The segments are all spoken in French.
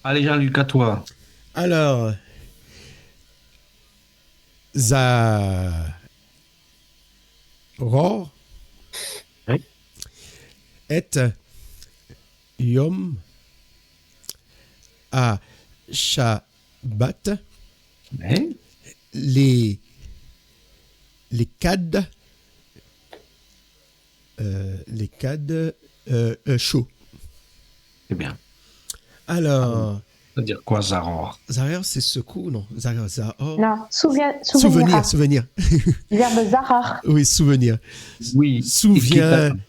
Allez, Jean-Luc, à toi. Alors, Zahor Oui. est Yom à Shabbat, Oui, les, les cadres, chauds. c'est bien. Alors, Ça veut dire quoi, Zahor? Zahor, c'est secours, non? Zahor. Non, Souvenir, souvenir. souvenir. Verbe zahar. Oui, souvenir. Oui, écrit Souviens.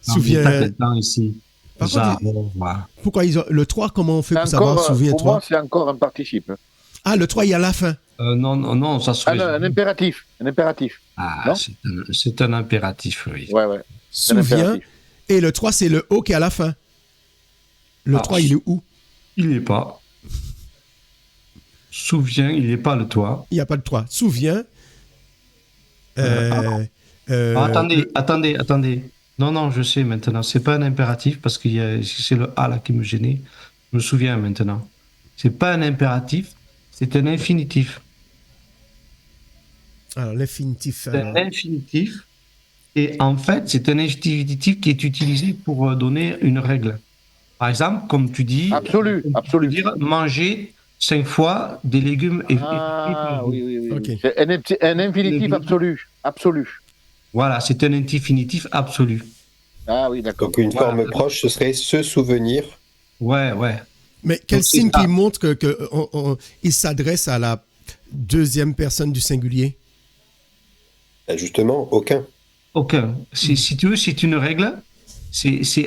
dedans ici. Par contre, Zahor, voilà. pourquoi ils ont le 3, comment on fait C'est pour savoir? encore, pour Souviens-toi. moi, c'est encore un participe. Ah, le 3, il y a la fin. Non, non, non, ça se Ah fait. non, un impératif. Un impératif. Ah, Non c'est un impératif, oui. Ouais, ouais. C'est un Souviens. impératif. Et le 3, c'est le O qui est à la fin. Le Ah, 3, il est où? Il n'est pas. Souviens, il n'est pas le toi. Il n'y a pas de 3. Souviens. Attendez. Non, non, je sais maintenant. C'est pas un impératif parce que c'est le A là qui me gênait. Je me souviens maintenant. C'est pas un impératif, c'est un infinitif. Alors, l'infinitif. C'est un infinitif. Et en fait, c'est un infinitif qui est utilisé pour donner une règle. Par exemple, comme tu dis, Absolu, on peut absolu. dire manger 5 fois des légumes et fruits Ah, par jour. oui. Ok. C'est un infinitif absolu. Absolu. Voilà, c'est un infinitif absolu. Ah oui, d'accord. Donc une Voilà. forme proche, ce serait se souvenir. Ouais. Mais quel Donc, c'est signe ça. qui montre qu'il s'adresse à la deuxième personne du singulier? Justement, aucun. Aucun. Si tu veux, c'est une règle.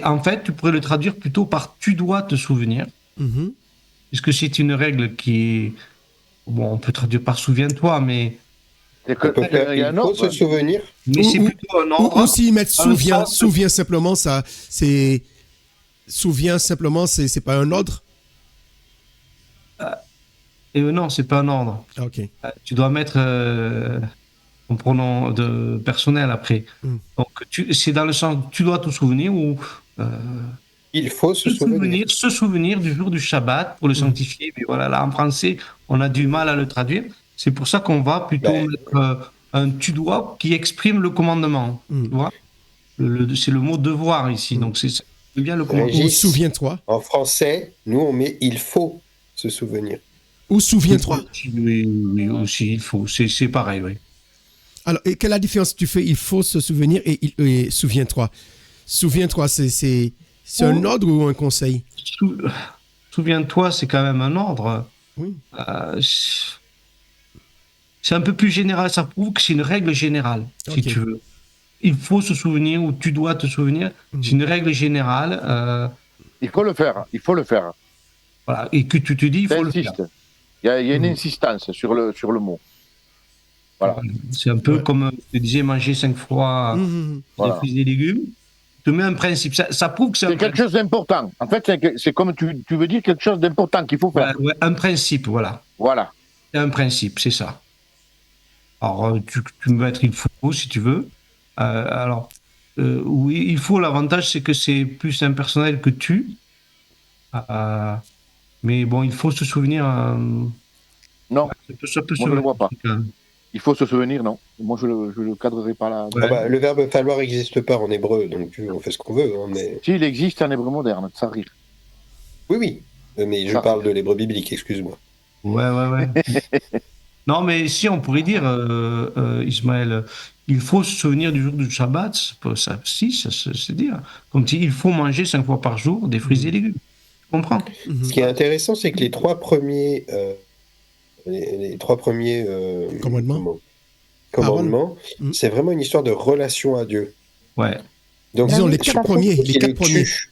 En fait, tu pourrais le traduire plutôt par tu dois te souvenir. Mhm. Puisque c'est une règle qui est. Bon, on peut traduire par souviens-toi, mais C'est que, On peut faire, il y a il un faut ordre. se souvenir. c'est Ou- plutôt un ordre. Ou s'ils mettent dans le souviens, sens- souviens simplement, ça, c'est. Souviens simplement, c'est pas un ordre? Et non, c'est pas un ordre. Ah, ok. Tu dois mettre ton pronom de personnel après. Mm. Donc, c'est dans le sens tu dois te souvenir ou Il faut se souvenir. se souvenir du jour du Shabbat pour le sanctifier. Mais voilà, là en français, on a du mal à le traduire. C'est pour ça qu'on va plutôt Ben. mettre un tu dois qui exprime le commandement. Mm. Tu vois. C'est le mot devoir ici. Donc c'est bien le commandement. Ou Régis. souviens-toi. En français, nous, on met il faut se souvenir. Ou souviens-toi. Oui, aussi, il faut. C'est pareil, oui. Alors, et quelle est la différence? Tu fais il faut se souvenir et souviens-toi. Souviens-toi, c'est un ordre ou un conseil? Souviens-toi, c'est quand même un ordre. Oui. C'est un peu plus général. Ça prouve que c'est une règle générale, si Ok. tu veux. Il faut se souvenir ou tu dois te souvenir. C'est une règle générale. Il faut le faire. Il faut le faire. Voilà. Et que tu te dis, il faut le faire. T'insistes. Il y a une insistance sur le mot. Voilà. C'est un peu Ouais. comme je te disais, manger 5 fois Mhm. Voilà. des fruits et légumes. Tu mets un principe. Ça prouve que c'est C'est quelque chose d'important. En fait, c'est comme tu veux dire quelque chose d'important qu'il faut faire. un principe, voilà. Voilà. C'est un principe, c'est ça. Alors, tu peux mettre il faut si tu veux. Oui, il faut, l'avantage, c'est que c'est plus impersonnel que tu. Mais bon, il faut se souvenir. Non, Ça peut se moi je le mettre, vois pas. en tout cas. Il faut se souvenir, non. Moi je le cadrerai pas là. Ouais. Ah bah, le verbe falloir n'existe pas en hébreu, donc on fait ce qu'on veut. Hein, mais... S'il existe en hébreu moderne, ça arrive. Oui. Mais je Ça parle de l'hébreu biblique, excuse-moi. Ouais. Non, mais si, on pourrait dire, Ismaël, il faut se souvenir du jour du Shabbat. Ça c'est dire. Comme si il faut manger 5 fois par jour des fruits et légumes. Tu comprends? Mhm. Ce qui est intéressant, c'est que les trois premiers, Commandements. commandements, Mm. c'est vraiment une histoire de relation à Dieu. Ouais. Donc, Disons oui, les tout quatre à fait. premiers, les et quatre le premiers. tu,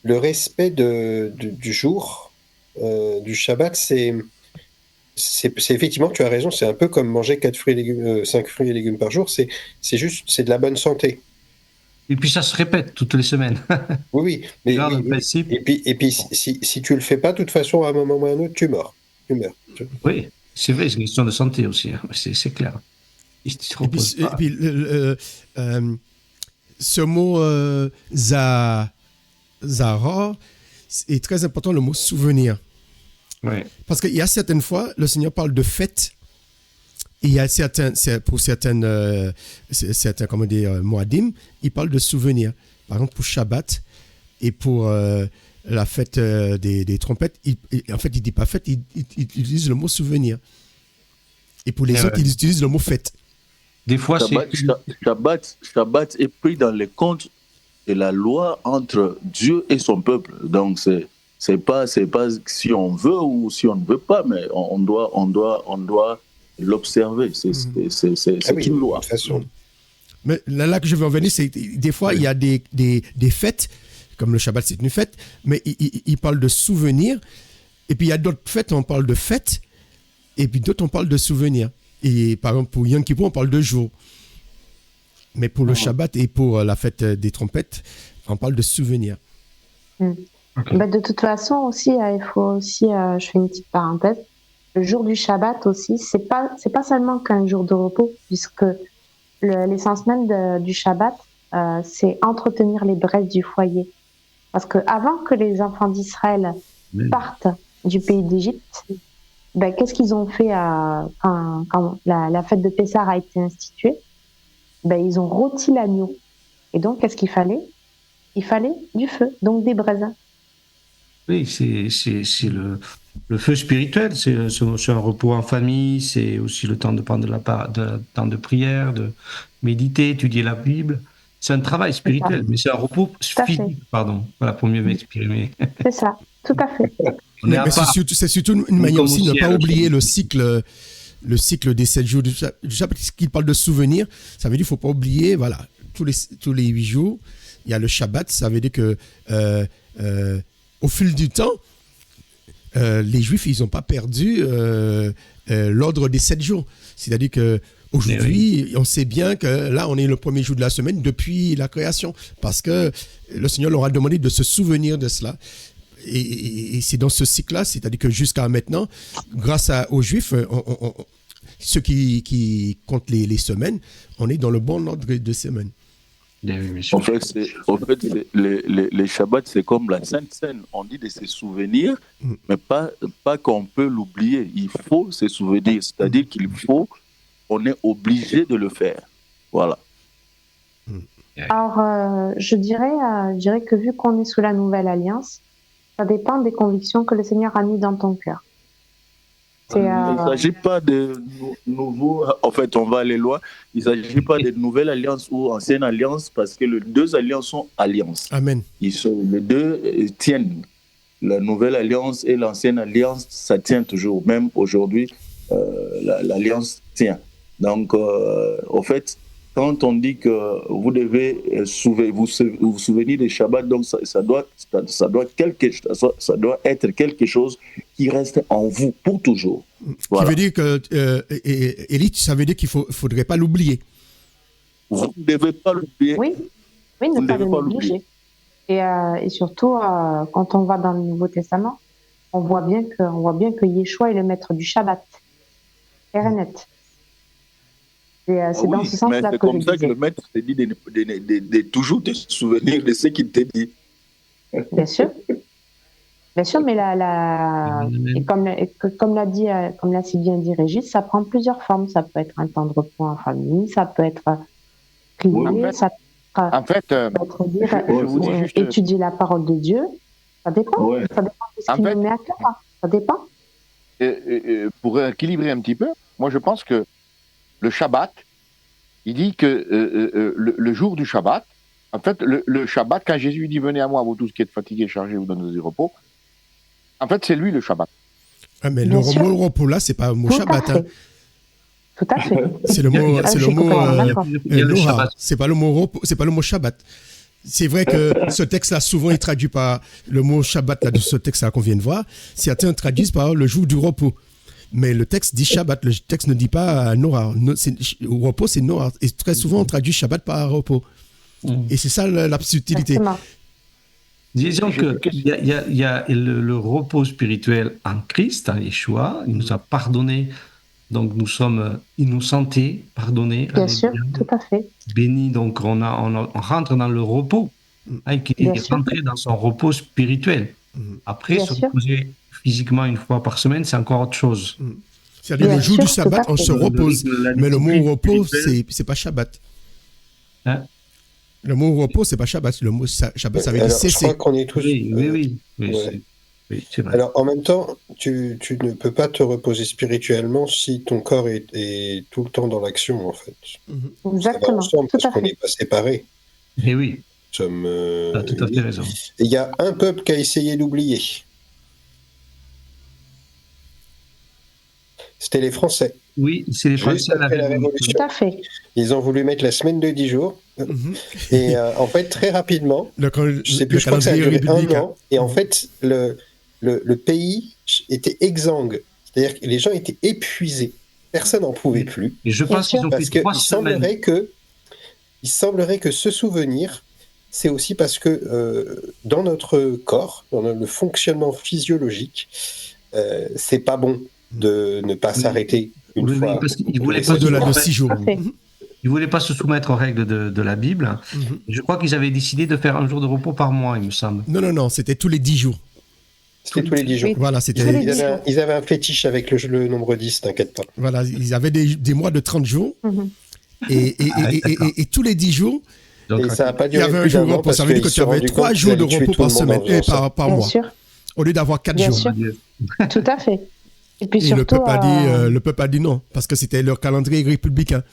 le respect du jour du Shabbat, c'est effectivement, tu as raison, c'est un peu comme manger 5 fruits et légumes par jour, c'est de la bonne santé. Et puis ça se répète toutes les semaines. Oui, mais Garde oui, un principe. Et puis si tu le fais pas, de toute façon, à un moment ou à un autre, tu meurs. Oui, c'est vrai, c'est une question de santé aussi. Hein. C'est clair. Il te Et puis, repose pas. ce mot Zahor est très important, le mot souvenir. Ouais. Parce qu'il y a certaines fois, le Seigneur parle de fête. Et il y a pour certains comment dire, Moadim, il parle de souvenirs. Par exemple, pour Shabbat et pour la fête des trompettes, en fait, il ne dit pas fête, il utilise le mot souvenir. Et pour les autres, il utilise le mot fête. Des fois, Shabbat est pris dans les comptes de la loi entre Dieu et son peuple. Donc, c'est pas si on veut ou si on ne veut pas, mais on doit l'observer. C'est une loi. De toute façon. Mais là que je veux en venir, c'est des fois, il y a des fêtes, comme le Shabbat, c'est une fête, mais il parle de souvenirs. Et puis, il y a d'autres fêtes, on parle de fêtes, et puis d'autres, on parle de souvenirs. Et par exemple, pour Yom Kippur, on parle de jours. Mais pour le Shabbat et pour la fête des trompettes, on parle de souvenirs. Okay. Bah, de toute façon aussi, il faut aussi, je fais une petite parenthèse, le jour du Shabbat aussi, c'est pas seulement qu'un jour de repos, puisque l'essence même du Shabbat, c'est entretenir les braises du foyer. Parce que avant que les enfants d'Israël partent du pays d'Égypte, ben, qu'est-ce qu'ils ont fait quand la fête de Pessah a été instituée? Ben, ils ont rôti l'agneau. Et donc, qu'est-ce qu'il fallait? Il fallait du feu, donc des braises. Oui, c'est le feu spirituel, c'est un repos en famille, c'est aussi le temps de prendre temps de prière, de méditer, étudier la Bible. C'est un travail spirituel, mais c'est un repos physique, pardon, voilà, pour mieux m'exprimer. C'est ça, tout à fait. Mais c'est surtout une manière aussi de ne pas oublier le cycle des 7 jours du Shabbat. Qu'il parle de souvenirs, ça veut dire qu'il ne faut pas oublier, voilà, tous les 8 jours, il y a le Shabbat, ça veut dire que au fil du temps, les Juifs, ils n'ont pas perdu l'ordre des 7 jours. C'est-à-dire qu'aujourd'hui, on sait bien que là, on est le premier jour de la semaine depuis la création, parce que le Seigneur leur a demandé de se souvenir de cela. Et c'est dans ce cycle-là, c'est-à-dire que jusqu'à maintenant, grâce aux Juifs, ceux qui comptent les semaines, on est dans le bon ordre de semaines. En fait, les Shabbats, c'est comme la Sainte Seine. On dit de se souvenir, mais pas qu'on peut l'oublier. Il faut se souvenir, c'est-à-dire on est obligé de le faire. Voilà. Alors, je dirais que vu qu'on est sous la nouvelle alliance, ça dépend des convictions que le Seigneur a mis dans ton cœur. Il ne s'agit pas de nouveaux. En fait, on va aller loin. Il ne s'agit pas de nouvelle alliance ou ancienne alliance, parce que les deux alliances sont alliances. Amen. Les deux tiennent. La nouvelle alliance et l'ancienne alliance, ça tient toujours. Même aujourd'hui, l'alliance tient. Donc, en fait, quand on dit que vous devez vous souvenir des Shabbats, donc ça doit être quelque chose qui reste en vous pour toujours. Voilà. Qui veut dire que, Élie, ça veut dire qu'il ne faudrait pas l'oublier. Vous ne devez pas l'oublier. Oui, ne pas l'oublier. Et surtout, quand on va dans le Nouveau Testament, on voit bien que Yeshua est le maître du Shabbat. Clair et net. C'est dans ce sens-là que c'est comme ça que le maître te dit de toujours te souvenir de ce qu'il te dit. Bien sûr, mais et comme l'a si bien dit Régis, ça prend plusieurs formes. Ça peut être un temps de repos en famille, ça peut être prier, ça peut être étudier la parole de Dieu. Ça dépend. Ouais. Ça dépend de ce qui nous met à cœur. Ça dépend. Pour équilibrer un petit peu, moi je pense que le Shabbat, il dit que le jour du Shabbat, en fait, le Shabbat, quand Jésus dit « Venez à moi, vous tous qui êtes fatigués, chargés, vous donne du repos », en fait, c'est lui le Shabbat. Ah, mais le mot repos là, c'est pas un mot Shabbat. Hein. Tout à fait. C'est le mot Noah. C'est pas le mot repos, c'est pas le mot Shabbat. C'est vrai que ce texte-là, souvent, il traduit par le mot Shabbat là, de ce texte-là qu'on vient de voir. Certains traduisent par le jour du repos. Mais le texte dit Shabbat, le texte ne dit pas Noah. Repos, c'est Noah. Et très souvent, on traduit Shabbat par repos. Et c'est ça la subtilité. Exactement. Disons qu'il y a le repos spirituel en Christ, en Yeshua. Il nous a pardonné. Donc nous sommes innocentés, pardonnés. Bien sûr, tout à fait. Bénis. Donc on rentre dans le repos. Il est rentré dans son repos spirituel. Après, Bien se sûr. reposer physiquement une fois par semaine, c'est encore autre chose. C'est-à-dire Bien le jour sûr, du Shabbat, tout à on fait. se repose. La Mais le mot discipline repos, spirituelle. c'est pas Shabbat. Hein? Le mot repos, c'est pas Shabbat. Le mot Shabbat, ça veut dire Alors, je crois cesser. qu'on est tous. Oui, oui, oui. Oui, ouais. c'est vrai. Alors, en même temps, tu ne peux pas te reposer spirituellement si ton corps est tout le temps dans l'action, en fait. Ça va Exactement, ensemble tout parce à qu'on fait. n'est pas séparés. Et oui, Nous sommes tu as tout à fait unis. raison. Et il y a un peuple qui a essayé d'oublier. C'était les Français. Oui, c'est les Juste Français à la après la Révolution. Tout à fait. Ils ont voulu mettre la semaine de 10 jours. Et en fait, très rapidement, je sais plus, je crois que ça a calendrier duré un républicain. an. Et en fait, le pays était exsangue. C'est-à-dire que les gens étaient épuisés. Personne n'en pouvait plus. Et je pense qu'ils ont Parce fait qu'il 3 semaines. semblerait que ce souvenir, c'est aussi parce que dans notre corps, dans le fonctionnement physiologique, c'est pas bon de ne pas s'arrêter une Oui, fois. parce qu'ils voulaient pas Au-delà de se 6 jours. Parfait. Ils voulaient pas se soumettre aux règles de la Bible. Je crois qu'ils avaient décidé de faire un jour de repos par mois, il me semble. Non, c'était tous les 10 jours. C'était tous les 10 jours. Oui. Voilà, Tous c'était. les 10 jours. Ils avaient un fétiche avec le nombre 10, t'inquiète pas. Voilà, ils avaient des mois de 30 jours. Mhm. Et tous les 10 jours, Donc, Et ça n'a pas il y duré avait un plus jour d'un de an repos. parce Ça veut dire qu'ils que se tu sont avais rendus 3 compte jours de qu'ils allaient repos tuer tout par le monde semaine, en faisant ça. par Bien mois, sûr, au lieu d'avoir 4 bien jours. sûr. Tout à fait. Et puis Et surtout, le peuple a dit non, parce que c'était leur calendrier républicain.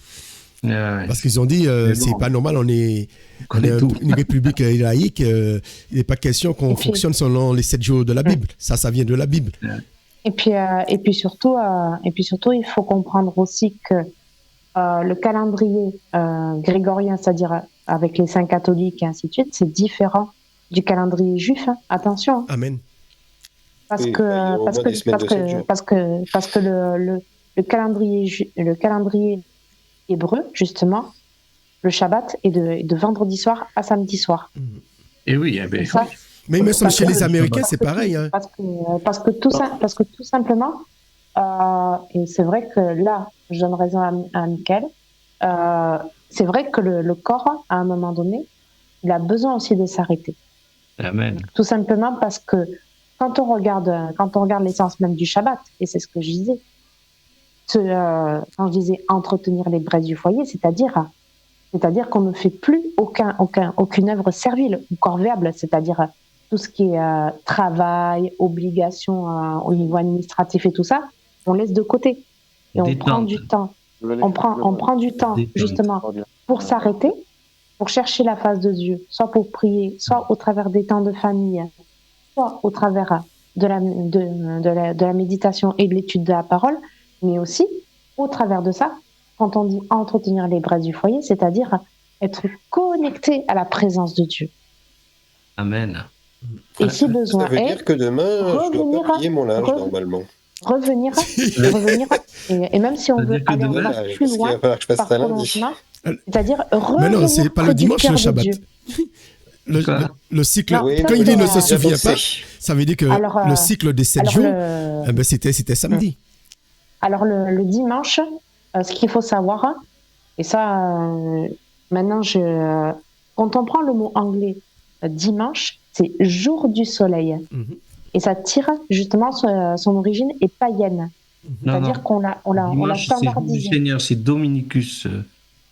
ouais. Parce qu'ils ont dit, Mais c'est bon. pas normal, on est connaît tout. une république laïque, il n'est pas question qu'on Et puis- fonctionne selon les 7 jours de la Bible. Ça vient de la Bible. et puis surtout, il faut comprendre aussi que le calendrier grégorien, c'est-à-dire avec les saints catholiques et ainsi de suite, c'est différent du calendrier juif. Hein. Attention, hein. Amen. parce Oui, que il y a au moins des semaines de 7 jours. parce que le calendrier hébreu, justement, le Shabbat est de vendredi soir à samedi soir. Et oui, eh ben, Et ça, Mais il me semble Parce chez que- les Américains, parce c'est que- pareil. Hein. parce que tout simplement, et c'est vrai que là, je donne raison à Michael, c'est vrai que le corps, à un moment donné, il a besoin aussi de s'arrêter. Amen. Tout simplement parce que quand on regarde l'essence même du Shabbat, et c'est ce que je disais, quand je disais entretenir les braises du foyer, c'est-à-dire qu'on ne fait plus aucune œuvre servile ou corvéable, c'est-à-dire tout ce qui est travail, obligation au niveau administratif et tout ça, on laisse de côté et on Détente. prend du temps. On prend du temps Détente. justement pour s'arrêter, pour chercher la face de Dieu, soit pour prier, soit au travers des temps de famille, soit au travers de la méditation et de l'étude de la parole, mais aussi au travers de ça, quand on dit entretenir les braises du foyer, c'est-à-dire être connecté à la présence de Dieu. Amen. Et si besoin Ça veut est, dire que demain, je dois revenir pas plier mon linge re- normalement. revenir, et même si on veut C'est-à-dire que aller demain, encore Parce plus qu'il va loin, falloir que je fasse par ça lundi. prolongement, c'est-à-dire Mais revenir non, c'est pas près le du dimanche cœur le de Shabbat. Dieu. Le cycle, Non, Oui, quand il mais dit ne bon, se souvient pas, avancé. ça veut dire que Alors, le cycle des 7 alors jours, le- eh ben, c'était samedi. Alors le dimanche, ce qu'il faut savoir, et ça, maintenant, quand on prend le mot anglais dimanche, c'est jour du soleil. Mhm. Et ça tire justement son origine est païenne. Non, C'est-à-dire non. qu'on l'a Dimanche, c'est jour du standardisé. Seigneur, c'est Dominicus.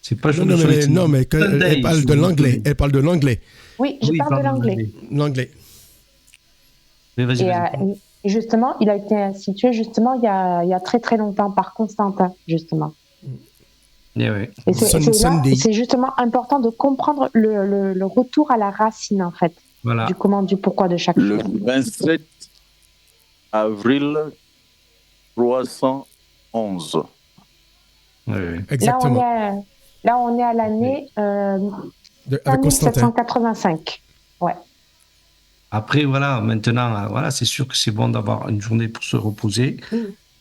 C'est pas jour Non, du mais, soleil. c'est non, mais quand Sunday, elle parle c'est de jour du l'anglais. soleil. Elle parle de l'anglais. Oui, je Oui, parle de pardon, l'anglais. L'anglais. Mais vas-y, Et, vas-y. et justement, il a été institué justement il y a très très longtemps par Constantin, justement. Eh ouais. Et c'est là, Sunday. c'est justement important de comprendre le retour à la racine, en fait, Voilà. du comment, du pourquoi de chaque Le chose. 27 avril 311. Ouais, ouais. Exactement. Là, on est à l'année Avec Constantin. 1785. Ouais. Après, voilà, maintenant, voilà, c'est sûr que c'est bon d'avoir une journée pour se reposer.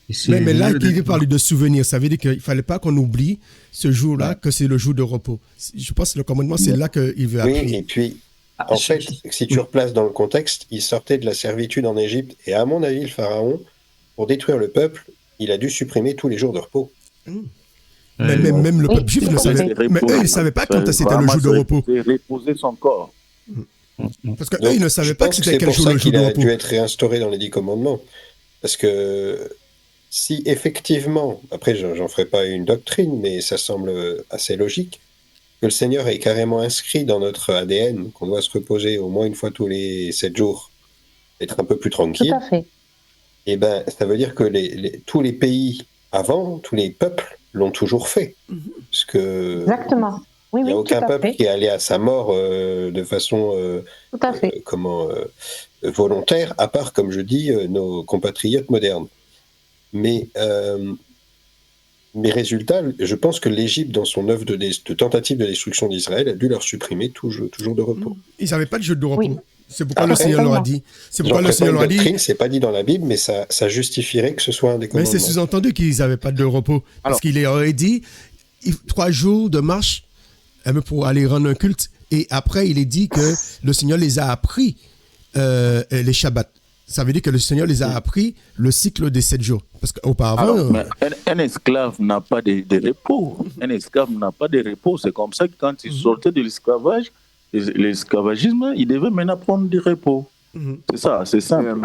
Et c'est Mais là, mieux qu'il d'être- parle de souvenirs, ça veut dire qu'il ne fallait pas qu'on oublie ce jour-là, que c'est le jour de repos. Je pense que le commandement, c'est là qu'il veut Oui, appuyer. et puis, Ah, en fait, si tu replaces dans le contexte, il sortait de la servitude en Égypte, et à mon avis, le pharaon, pour détruire le peuple, il a dû supprimer tous les jours de repos. Même le Oui, peuple juif tout ne à fait. savait. Mais eux, ils ne savaient pas quand c'était le jour de repos. C'est reposer son corps. Parce qu'eux, ils ne savaient pas que c'était quel pour jour ça le jour qu'il de a repos. dû être réinstauré dans les 10 commandements. Parce que si effectivement, après j'en ferai pas une doctrine, mais ça semble assez logique, que le Seigneur est carrément inscrit dans notre ADN, qu'on doit se reposer au moins une fois tous les 7 jours, être un peu plus Tout tranquille, à fait. et ben ça veut dire que tous les pays avant, tous les peuples l'ont toujours fait. Parce que Exactement. Oui, il n'y a oui, aucun tout à peuple fait. qui est allé à sa mort de façon Tout à fait. volontaire, à part, comme je dis, nos compatriotes modernes. Mais résultat, je pense que l'Égypte, dans son œuvre de tentative de destruction d'Israël, a dû leur supprimer tout jour de repos. Ils n'avaient pas de jour de repos. Oui. C'est pourquoi le Seigneur leur a dit. C'est pourquoi le Seigneur leur a dit. Doctrine, c'est pas dit dans la Bible, mais ça justifierait que ce soit un des Mais commandements. c'est sous-entendu qu'ils n'avaient pas de repos. Parce qu'il leur aurait dit 3 jours de marche pour aller rendre un culte. Et après, il est dit que le Seigneur les a appris les Shabbats. Ça veut dire que le Seigneur les a appris le cycle des 7 jours. Parce qu'auparavant... Un esclave n'a pas de repos. Un esclave n'a pas de repos. C'est comme ça que quand il sortait de l'esclavage, l'esclavagisme, il devait maintenant prendre du repos. C'est ça, c'est simple.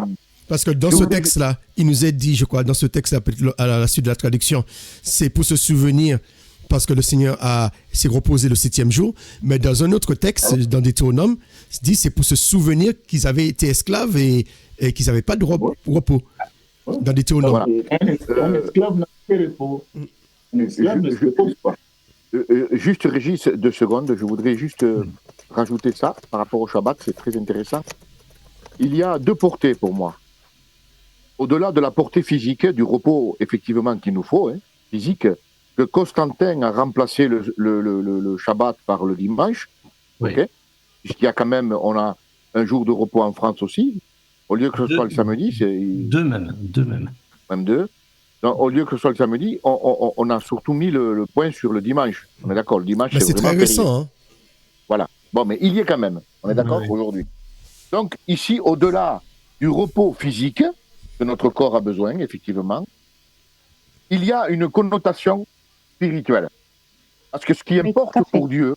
Parce que dans ce texte-là, il nous est dit, je crois, dans ce texte-là, à la suite de la traduction, c'est pour se souvenir, parce que le Seigneur s'est reposé le 7e jour. Mais dans un autre texte, dans Deutéronome, il dit c'est pour se souvenir qu'ils avaient été esclaves et qu'ils n'avaient pas de repos. Dans Deutéronome. Voilà. Un esclave n'a pas de repos. Un esclave ne se repose pas. Juste, Régis, 2 secondes, je voudrais juste rajouter ça par rapport au Shabbat, c'est très intéressant. Il y a 2 portées pour moi. Au-delà de la portée physique, du repos effectivement qu'il nous faut, physique, que Constantin a remplacé le Shabbat par le dimanche, puisqu'il y a quand même, on a un jour de repos en France aussi, au lieu que ce soit le samedi, c'est... 2 même. Même 2. Donc, au lieu que ce soit le samedi, on a surtout mis le point sur le dimanche. On est d'accord, le dimanche, c'est vraiment très récent. Hein. Voilà. Bon, mais il y est quand même. On est d'accord aujourd'hui. Donc, ici, au-delà du repos physique que notre corps a besoin, effectivement, il y a une connotation spirituelle. Parce que ce qui importe pour Dieu,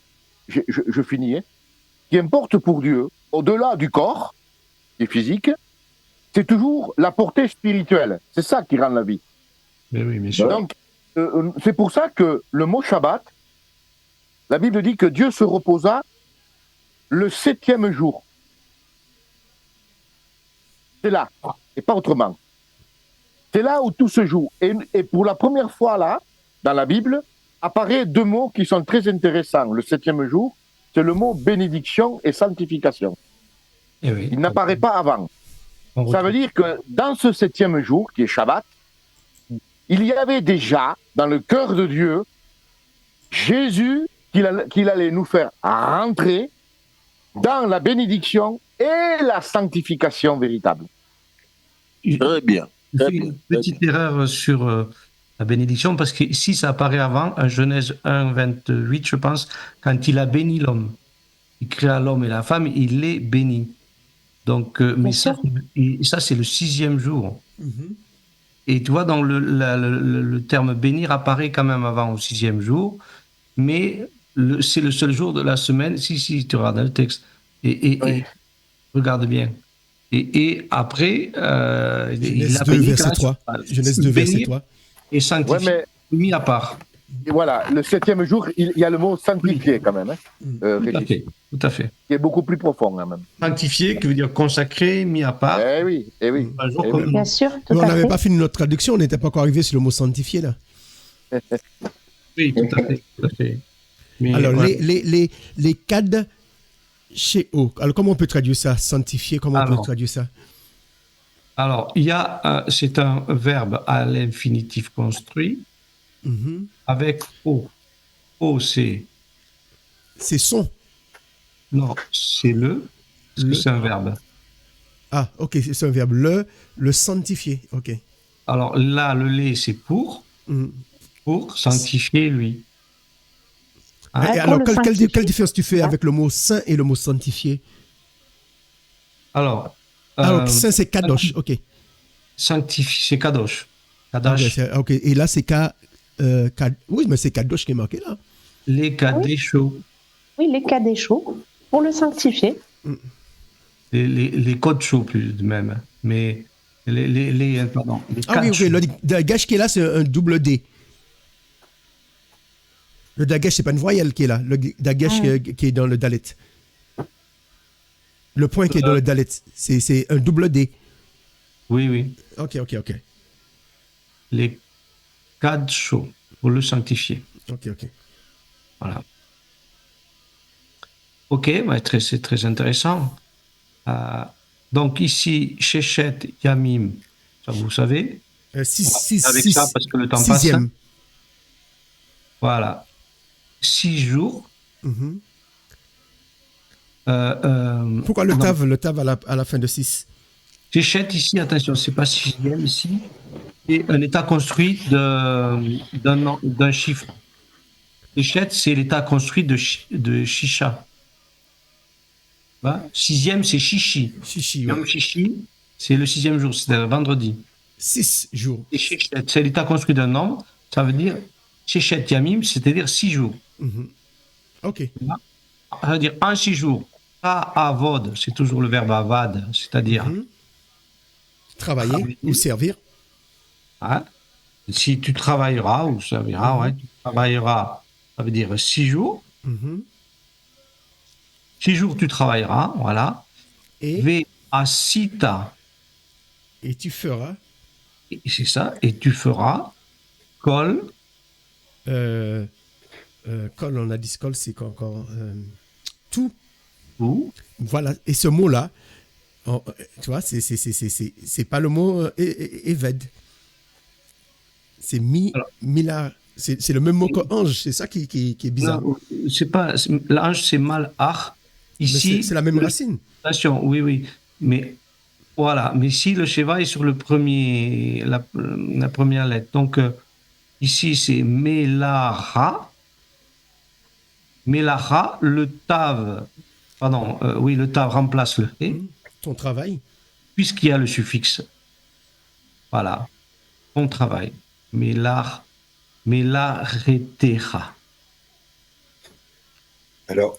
je finis, ce qui importe pour Dieu, au-delà du corps, qui est physique, c'est toujours la portée spirituelle. C'est ça qui rend la vie. Mais oui, bien sûr. Donc, c'est pour ça que le mot Shabbat, la Bible dit que Dieu se reposa le 7e jour. C'est là, et pas autrement. C'est là où tout se joue. Et pour la première fois là, dans la Bible, apparaît 2 mots qui sont très intéressants. Le 7e jour, c'est le mot bénédiction et sanctification. Et oui. Il n'apparaît pas avant. Ça veut dire que dans ce 7e jour, qui est Shabbat, il y avait déjà, dans le cœur de Dieu, Jésus qu'il allait nous faire rentrer dans la bénédiction et la sanctification véritable. Très bien. Une petite erreur sur la bénédiction, parce que ici, ça apparaît avant, en Genèse 1, 28, je pense, quand il a béni l'homme. Il créa l'homme et la femme, il les bénit. Donc, mais ça, c'est le 6e jour. Et tu vois, donc le terme bénir apparaît quand même avant au 6e jour, mais c'est le seul jour de la semaine. Si, tu regardes le texte. Et regarde bien. Et après, Genèse 2, verset 3. Genèse 2, verset 3. Et sanctifié, mis à part. Et voilà, le 7e jour, il y a le mot sanctifié quand même. Tout à fait. Qui est beaucoup plus profond quand même. Sanctifié, qui veut dire consacré, mis à part. Eh oui. Bien sûr, tout on à n'avait fait. pas fini notre traduction, on n'était pas encore arrivé sur le mot sanctifié là. Oui, tout à fait. Mais, alors, les cadres chez O. Alors, comment on peut traduire ça? Sanctifié, comment on peut traduire ça? Alors, c'est un verbe à l'infinitif construit avec O. O, c'est... C'est son. Non, c'est parce que c'est un verbe. Ah, ok, c'est un verbe. Le sanctifier, ok. Alors là, le lait, c'est pour sanctifier lui. Et alors, quelle différence tu fais avec le mot saint et le mot sanctifié? Alors, saint, c'est kadosh, ok. Sanctifié, c'est kadosh. Ok, et là, c'est oui, mais c'est kadosh qui est marqué là. Les kadeshos. Oui, les kadeshos, pour le sanctifier. les codes chauds plus de même. Mais pardon, les Ah oui, quatre ok, chauds. le dagash qui est là, c'est un double D. Le dagash, c'est pas une voyelle qui est là. Le dagash qui est dans le dalet. Le point qui est dans le dalet, c'est un double D. Oui, oui. Ok. Les quatre chauds, pour le sanctifier. Ok. Voilà. Ok, c'est très intéressant. Donc ici, Shechet Yamim, ça vous savez. Avec ça, parce que le temps passe. Sixième. Voilà. 6 jours. Mhm. Pourquoi le tav à la fin de 6? Shechet ici, attention, c'est pas sixième ici. C'est un état construit d'un chiffre. Shechet, c'est l'état construit de Shisha. Voilà. Sixième, c'est Shishi. Chichi, Yom Shishi, c'est le sixième jour, c'est le vendredi. 6 jours. Et Shechet, c'est l'état construit d'un nombre, ça veut dire Shechet Yamim, c'est-à-dire 6 jours. Mhm. Ok. Ça veut dire en 6 jours. Avod, c'est toujours le verbe avad, c'est-à-dire Travailler ou servir. hein, si tu travailleras ou serviras, ouais, tu travailleras, ça veut dire 6 jours. Mhm. 6 jours tu travailleras, voilà. Et Ve asita, tu feras et c'est ça, et tu feras kol, col, on a dit col, c'est encore tout. ou, Voilà. Et ce mot-là, tu vois, c'est pas le mot éved. C'est mila. C'est le même mot que ange. C'est ça qui est bizarre. non, c'est pas, l'ange c'est malach. Mais Ici, c'est la même racine. attention, oui, mais voilà, mais ici le Sheva est sur la première lettre. Donc ici c'est Melacha. Melacha, le tav, pardon, oui, le tav remplace le he, Ton travail. puisqu'il y a le suffixe. Voilà, ton travail. Melachetecha. Alors,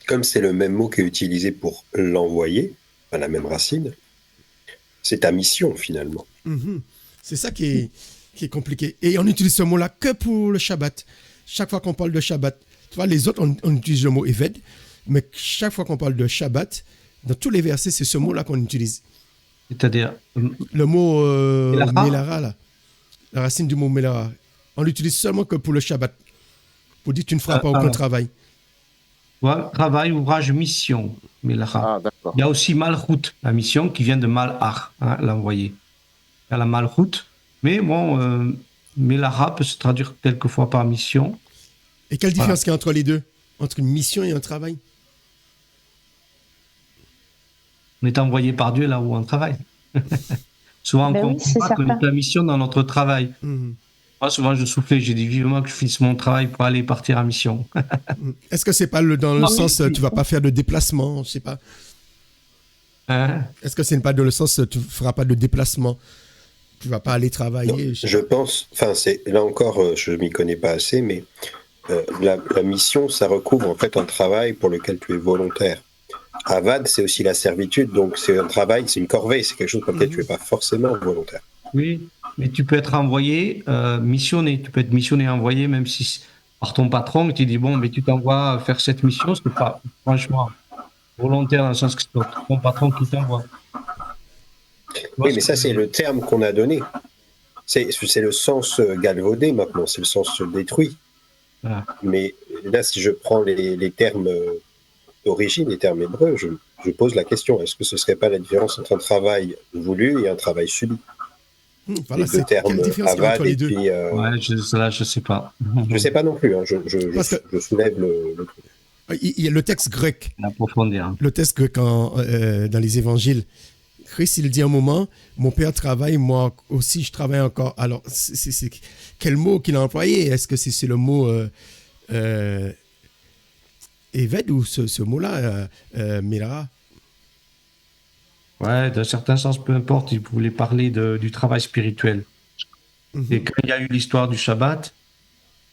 comme c'est le même mot qui est utilisé pour l'envoyer, enfin, la même racine, c'est ta mission finalement. Mhm. C'est ça qui est compliqué. Et on utilise ce mot-là que pour le Shabbat. Chaque fois qu'on parle de Shabbat, tu vois, les autres, on utilise le mot Eved, mais chaque fois qu'on parle de Shabbat, dans tous les versets, c'est ce mot-là qu'on utilise. C'est-à-dire, Le mot Melara. Melara, là, la racine du mot Melara, on l'utilise seulement que pour le Shabbat. Pour dire que tu ne feras pas aucun travail. voilà, travail, ouvrage, mission. Melacha. Ah, d'accord. Il y a aussi Malchut, la mission qui vient de Malach, hein, l'envoyer. Il y a la Malchut, mais bon, Melacha peut se traduire quelquefois par mission. Et quelle différence qu'il y a entre les deux? Entre une mission et un travail? On est envoyé par Dieu là où on travaille. Souvent, Ben on oui, ne c'est comprend pas qu'on certain. est la mission dans notre travail. Mhm. Moi, souvent, je soufflais, j'ai dit vivement que je finisse mon travail pour aller partir en mission. Est-ce que c'est pas dans le Ah, sens oui. tu vas pas faire de déplacement, je sais pas. Hein? Est-ce que c'est pas dans le sens tu feras pas de déplacement, tu vas pas aller travailler? Non, je pense, enfin, là encore, je m'y connais pas assez, mais la mission, ça recouvre en fait un travail pour lequel tu es volontaire. Avad, c'est aussi la servitude, donc c'est un travail, c'est une corvée, c'est quelque chose pour lequel tu n'es pas forcément volontaire. Oui, mais tu peux être envoyé, missionné. Tu peux être missionné, envoyé, même si par ton patron, tu dis bon, mais tu t'envoies faire cette mission, c'est pas franchement volontaire dans le sens que c'est ton patron qui t'envoie. Oui, mais ça, c'est le terme qu'on a donné. C'est le sens galvaudé maintenant, c'est le sens détruit. Voilà. Mais là, si je prends les termes d'origine, les termes hébreux, je pose la question, est-ce que ce ne serait pas la différence entre un travail voulu et un travail subi? Voilà, Les deux c'est termes quelle différence qu'il y a avad entre les et deux? puis... Ouais, je sais pas. Je ne sais pas non plus, hein, Parce que- je soulève le truc. Il y a le texte grec. L'approfondir. Le texte grec dans les évangiles. Christ, il dit un moment, mon père travaille, moi aussi je travaille encore. Alors, c'est quel mot qu'il a employé? Est-ce que c'est le mot Eved ou ce mot-là, Melara? Ouais, dans certains sens, peu importe, il voulait parler du travail spirituel. Et quand il y a eu l'histoire du Shabbat,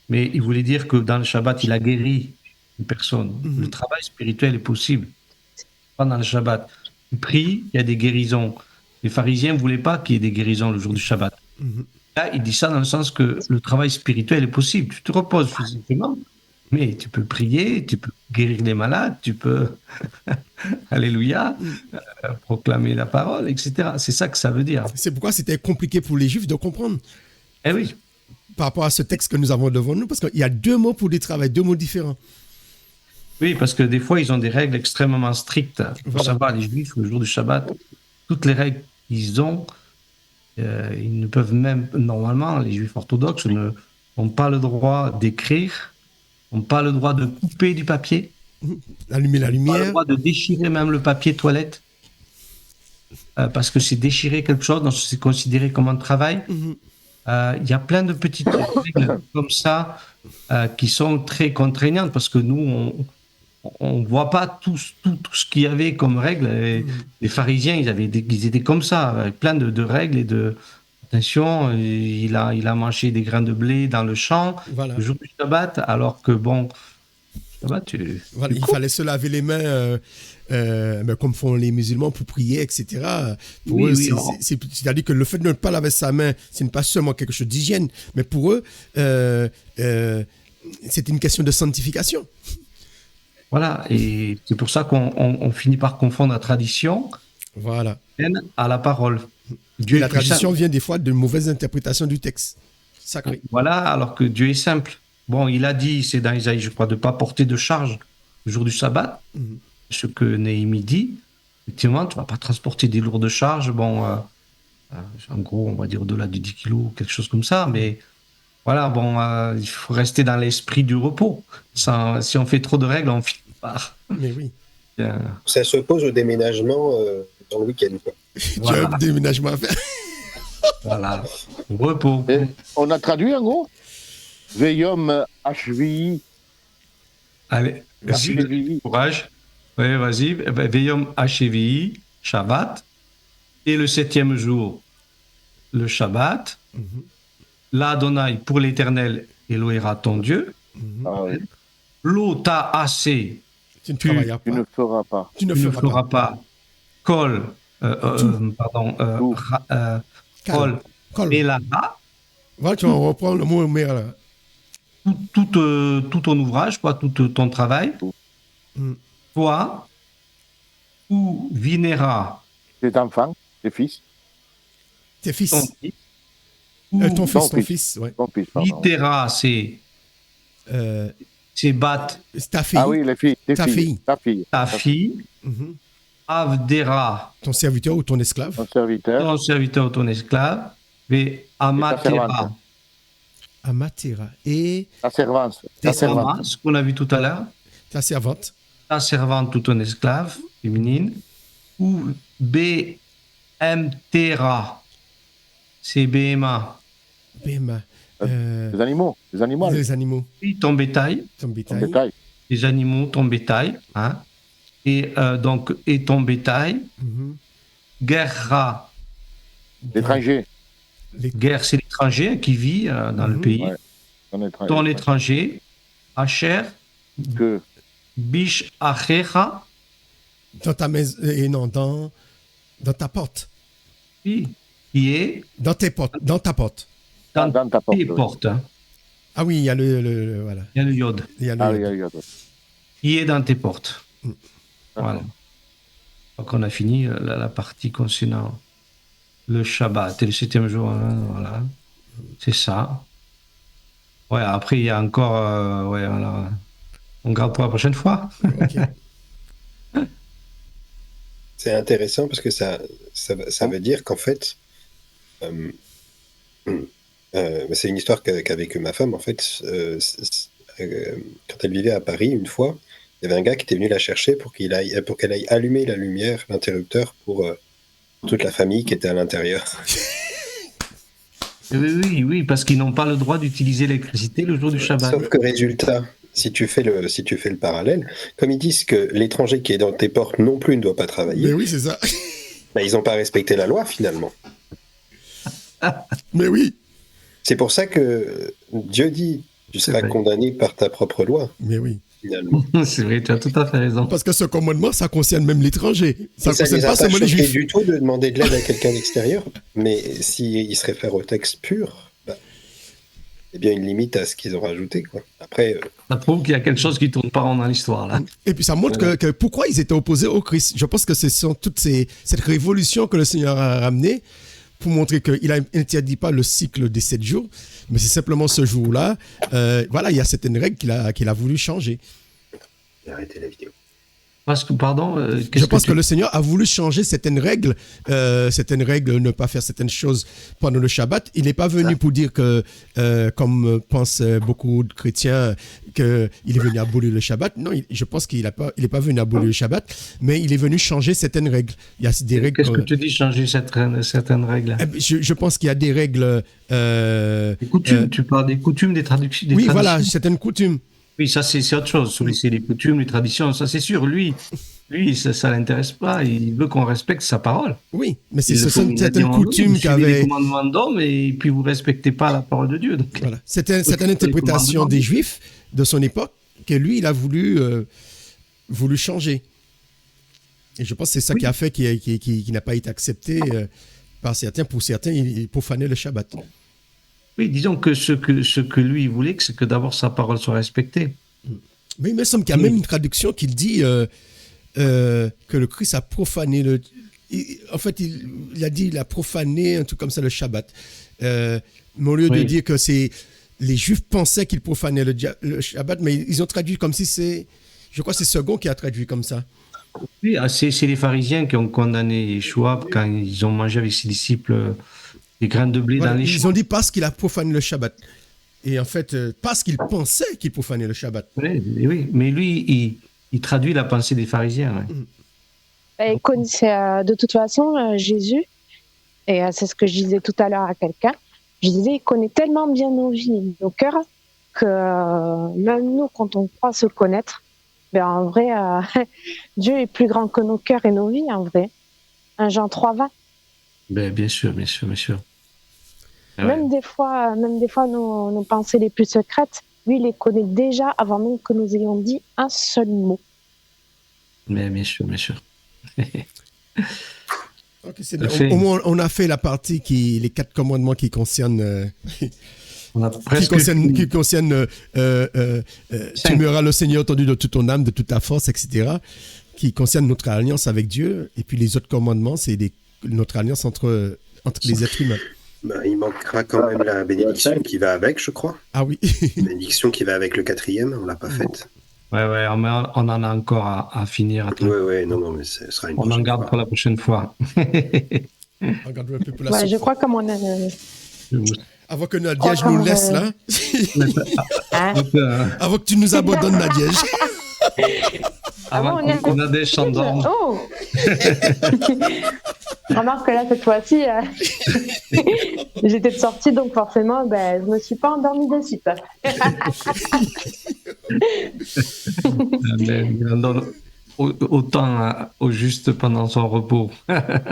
mais il voulait dire que dans le Shabbat, il a guéri une personne. Le travail spirituel est possible. pendant le Shabbat, tu pries, il y a des guérisons. Les pharisiens ne voulaient pas qu'il y ait des guérisons le jour du Shabbat. Là, il dit ça dans le sens que le travail spirituel est possible. Tu te reposes physiquement, mais tu peux prier, tu peux guérir les malades, tu peux, alléluia, proclamer la parole, etc. C'est ça que ça veut dire. C'est pourquoi c'était compliqué pour les Juifs de comprendre. Eh oui. Par rapport à ce texte que nous avons devant nous, parce qu'il y a 2 mots pour des travails, 2 mots différents. Oui, parce que des fois, ils ont des règles extrêmement strictes. Il faut Voilà. savoir, les Juifs, le jour du Shabbat, toutes les règles qu'ils ont, ils ne peuvent même, normalement, les Juifs orthodoxes n'ont pas le droit d'écrire, n'ont pas le droit de couper du papier, Allumer la pas le lumière. droit de déchirer même le papier toilette, parce que c'est déchirer quelque chose, donc c'est considéré comme un travail. Il y a plein de petites règles comme ça qui sont très contraignantes, parce que nous, on ne voit pas tout ce qu'il y avait comme règles. Les pharisiens, ils étaient comme ça, avec plein de règles et de... Attention, il a mangé des grains de blé dans le champ Voilà. le jour du Shabbat, alors que bon, Shabbat, Voilà, il fallait se laver les mains comme font les musulmans pour prier, etc. Pour Oui, eux, oui, c'est-à-dire que le fait de ne pas laver sa main, ce n'est pas seulement quelque chose d'hygiène, mais pour eux, c'est une question de sanctification. Voilà, et c'est pour ça qu'on finit par confondre la tradition Voilà. à la parole. Et Dieu la est plus tradition simple. vient des fois de mauvaises interprétations du texte sacré. Voilà, alors que Dieu est simple. Bon, il a dit, c'est dans Isaïe, je crois, de ne pas porter de charge le jour du sabbat. Ce que Néhémie dit, effectivement, tu ne vas pas transporter des lourdes charges. Bon, en gros, on va dire au-delà de 10 kilos, quelque chose comme ça. Mais voilà, bon, il faut rester dans l'esprit du repos. Si on fait trop de règles, on finit par... Mais oui. Ça s'oppose au déménagement dans le week-end, quoi. Tu as un déménagement à faire. Voilà, repos. Et on a traduit en gros Veillom HVI. Allez, merci, HVI. courage. Oui, vas-y. Veillom HVI, Shabbat. Et le 7e jour, le Shabbat. L'Adonai pour l'Éternel, Elohera ton Dieu. Ah oui. L'Ota AC, Tu ne travailleras Tu ne pas. feras pas. Tu ne tu ne feras feras pas. pas. Kol, pardon, Tout. Kol, Colle. Melara, Voilà, tu vas reprendre le mot mère là. tout ton ouvrage, quoi, tout ton travail. Mm. Toi, ou Vinera, Tes enfants, tes fils, Tes fils. ton fils, Ton fils, ton fils. fils, ouais. ton fils, pardon. Litera, c'est Bat, Ta fille. Ah oui, les filles, tes Ta filles, fille. ta fille, ta fille. Mhm. Avdera, Ton serviteur ou ton esclave. ton serviteur, ton serviteur ou ton esclave. Et Amatera, servante. Amatera. Et ta servante, tes ta servante, servantes, ce qu'on a vu tout à l'heure. ta servante. Ta servante ou ton esclave féminine. Ou BMTera, c'est BMA. Bema. les animaux, Les animaux. Puis ton bétail, Ton en bétail. détail. les animaux, ton bétail. Hein. Et ton bétail. Mhm. Guerra, L'étranger, guerre, c'est l'étranger qui vit dans le pays. ouais. Ton étranger. Asher, Que Bish Achecha, Dans ta maison. Et non, dans ta porte. qui est Dans tes portes. Dans ta porte. dans dans ta porte. tes oui. portes. Hein. Ah oui, il y a le voilà. Il y a le yod. Il y a le. Ah oui, oui, oui. Qui est dans tes portes. Mm. Voilà. Donc on a fini la partie concernant le Shabbat et le 7e jour. Hein, voilà. C'est ça. Ouais, après il y a encore. Ouais, voilà. On garde pour la prochaine fois. Ok. C'est intéressant parce que ça veut dire qu'en fait, c'est une histoire qu'a vécue ma femme. En fait, quand elle vivait à Paris, une fois, il y avait un gars qui était venu la chercher pour qu'elle aille allumer la lumière, l'interrupteur, pour toute la famille qui était à l'intérieur. Oui, parce qu'ils n'ont pas le droit d'utiliser l'électricité le jour du Shabbat. Sauf que résultat, si tu fais le parallèle, comme ils disent que l'étranger qui est dans tes portes non plus ne doit pas travailler, Mais oui, c'est ça. bah, ils n'ont pas respecté la loi finalement. Mais oui. C'est pour ça que Dieu dit, tu seras vrai. condamné par ta propre loi. Mais oui. finalement. C'est vrai, tu as tout à fait raison. Parce que ce commandement, ça concerne même l'étranger. Ça Et ça ne concerne les a pas pas seulement les choqués juifs. du tout de demander de l'aide à quelqu'un d'extérieur, mais s'ils se réfèrent au texte pur, bah, il y a bien une limite à ce qu'ils ont rajouté, quoi. Après, Ça prouve qu'il y a quelque chose qui tourne pas rond dans l'histoire, là. Et puis ça montre que pourquoi ils étaient opposés au Christ. Je pense que ce sont cette révolution que le Seigneur a ramenée pour montrer qu'il n'interdit pas le cycle des 7 jours, mais c'est simplement ce jour-là. Voilà, il y a certaines règles qu'il a voulu changer. arrêtez la vidéo. Parce que, pardon, Je pense que le Seigneur a voulu changer certaines règles, ne pas faire certaines choses pendant le Shabbat. Il n'est pas venu pour dire que, comme pensent beaucoup de chrétiens, qu'il est venu abolir le Shabbat. Non, je pense qu'il n'est pas venu abolir le Shabbat, mais il est venu changer certaines règles. Il y a des règles. Qu'est-ce que tu dis, changer certaines règles? Je pense qu'il y a des règles. Les coutumes, tu parles des coutumes, des traductions. Oui, voilà, certaines coutumes. Oui, ça c'est autre chose. C'est les coutumes, les traditions, ça c'est sûr. Lui, ça l'intéresse pas. Il veut qu'on respecte sa parole. Oui, mais ce sont certaines coutumes qui avaient. Les commandements d'homme et puis vous respectez pas la parole de Dieu. Donc... Voilà, c'était une interprétation des Juifs de son époque que lui il a voulu changer. Et je pense que c'est ça qui a fait qu'il n'a pas été accepté par certains. Pour certains, il profanait le Shabbat. Oui, disons que ce que lui voulait, c'est que d'abord sa parole soit respectée. Mais il me semble qu'il y a même une traduction qui dit que le Christ a profané en fait, il a dit il a profané un truc comme ça le Shabbat. Mais au lieu de dire que les Juifs pensaient qu'il profanait le Shabbat, mais ils ont traduit comme si c'est, je crois que c'est Second qui a traduit comme ça. Oui, c'est les pharisiens qui ont condamné Yeshua quand ils ont mangé avec ses disciples des graines de blé dans les champs. Ils ont dit parce qu'il a profané le Shabbat. Et en fait, parce qu'il pensait qu'il profanait le Shabbat. Oui, mais lui, il traduit la pensée des pharisiens. Ouais. De toute façon, Jésus, et c'est ce que je disais tout à l'heure à quelqu'un, je disais, il connaît tellement bien nos vies, nos cœurs, que même nous, quand on croit se connaître, ben en vrai, Dieu est plus grand que nos cœurs et nos vies, en vrai. 1 Jean 3,20. Ben, bien sûr. Même des fois, nos pensées les plus secrètes, lui, il les connaît déjà avant même que nous ayons dit un seul mot. Mais bien sûr. Okay, c'est bien. Au moins, on a fait la partie les 4 commandements qui concernent. Qui concernent tu aimeras le Seigneur entendu de toute ton âme, de toute ta force, etc. Qui concernent notre alliance avec Dieu. Et puis les autres commandements, c'est notre alliance entre les êtres humains. Bah, il manquera quand même la bénédiction qui va avec, je crois. Ah oui. La bénédiction qui va avec le 4e, on l'a pas faite. Ouais, on en a encore à finir. Non, mais ce sera une on en garde pour la prochaine fois. On garde un peu pour la je crois comme on a... Avant que Nadège nous laisse là. Avant que tu nous abandonnes, Nadège. Avant que Nadège s'endorme. Oh. Remarque que là, cette fois-ci, j'étais de sortie, donc forcément, je me suis pas endormie de suite. Il donne autant au juste pendant son repos.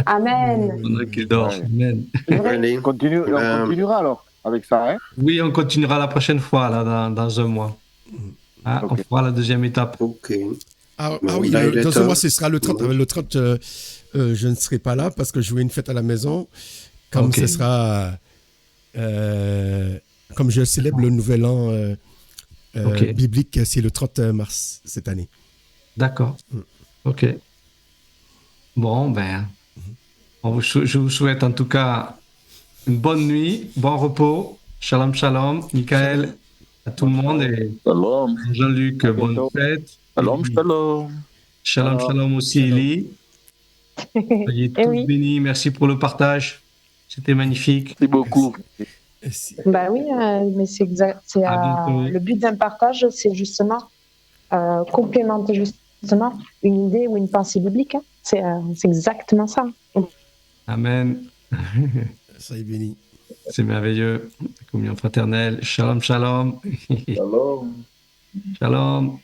Amen. Pendant qu'il dort. Amen. On continuera alors avec ça. Hein, oui, on continuera la prochaine fois, là, dans un mois. Okay. On fera la deuxième étape. Ok. Ah oui, dans un mois, ce sera le 30. Le 30, je ne serai pas là parce que je vais une fête à la maison. Comme ce sera... comme je célèbre le nouvel an biblique, c'est le 30 mars cette année. D'accord. Ok. Bon, je vous souhaite en tout cas une bonne nuit, bon repos. Shalom, shalom. Michael, à tout le monde. Et shalom. Jean-Luc, bonne fête. Shalom, shalom. Shalom aussi, Elie. Soyez tous bénis. Merci pour le partage. C'était magnifique. Merci beaucoup. Oui, mais c'est exact. Le but d'un partage, c'est justement complémenter justement une idée ou une pensée biblique. Hein. C'est exactement ça. Amen. Soyez bénis. C'est merveilleux. Communion fraternelle. Shalom, shalom. Shalom. Shalom.